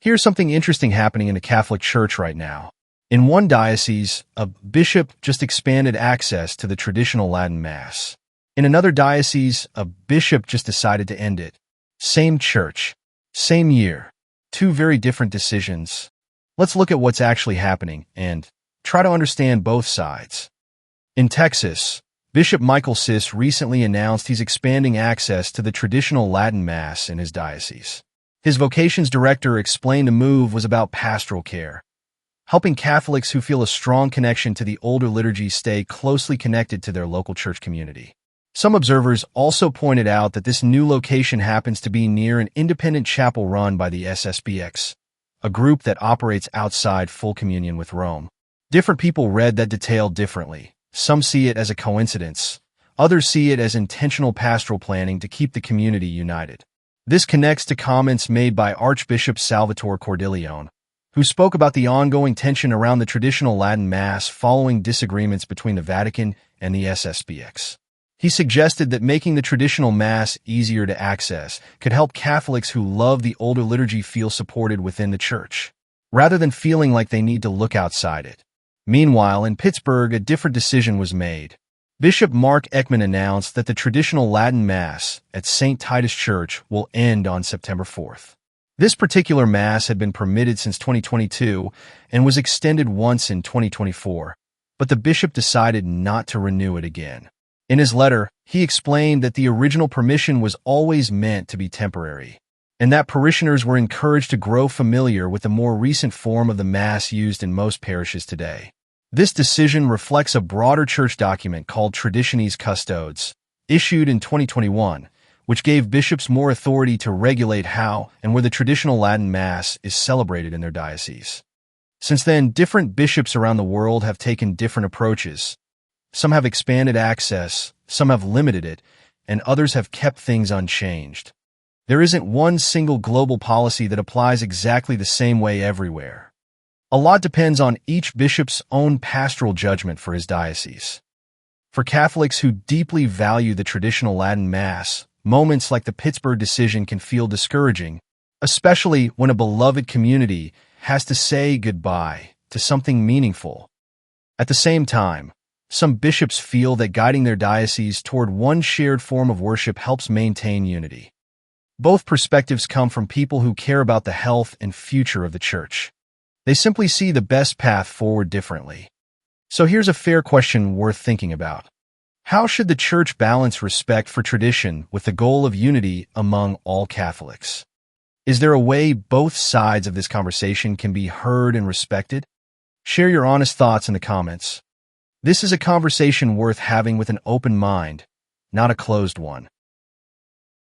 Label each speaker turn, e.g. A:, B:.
A: Here's something interesting happening in the Catholic Church right now. In one diocese, a bishop just expanded access to the traditional Latin Mass. In another diocese, a bishop just decided to end it. Same church, same year, two very different decisions. Let's look at what's actually happening and try to understand both sides. In Texas, Bishop Michael Sis recently announced he's expanding access to the traditional Latin Mass in his diocese. His vocations director explained the move was about pastoral care, helping Catholics who feel a strong connection to the older liturgy stay closely connected to their local church community. Some observers also pointed out that this new location happens to be near an independent chapel run by the SSPX, a group that operates outside full communion with Rome. Different people read that detail differently. Some see it as a coincidence. Others see it as intentional pastoral planning to keep the community united. This connects to comments made by Archbishop Salvatore Cordileone, who spoke about the ongoing tension around the traditional Latin Mass following disagreements between the Vatican and the SSPX. He suggested that making the traditional Mass easier to access could help Catholics who love the older liturgy feel supported within the Church, rather than feeling like they need to look outside it. Meanwhile, in Pittsburgh, a different decision was made. Bishop Mark Eckman announced that the traditional Latin Mass at Saint Titus Church will end on September 4th. This particular Mass had been permitted since 2022 and was extended once in 2024, but the bishop decided not to renew it again. In his letter, he explained that the original permission was always meant to be temporary, and that parishioners were encouraged to grow familiar with the more recent form of the Mass used in most parishes today. This decision reflects a broader church document called Traditionis Custodes, issued in 2021, which gave bishops more authority to regulate how and where the traditional Latin Mass is celebrated in their diocese. Since then, different bishops around the world have taken different approaches. Some have expanded access, some have limited it, and others have kept things unchanged. There isn't one single global policy that applies exactly the same way everywhere. A lot depends on each bishop's own pastoral judgment for his diocese. For Catholics who deeply value the traditional Latin Mass, moments like the Pittsburgh decision can feel discouraging, especially when a beloved community has to say goodbye to something meaningful. At the same time, some bishops feel that guiding their diocese toward one shared form of worship helps maintain unity. Both perspectives come from people who care about the health and future of the Church. They simply see the best path forward differently. So here's a fair question worth thinking about. How should the Church balance respect for tradition with the goal of unity among all Catholics? Is there a way both sides of this conversation can be heard and respected? Share your honest thoughts in the comments. This is a conversation worth having with an open mind, not a closed one.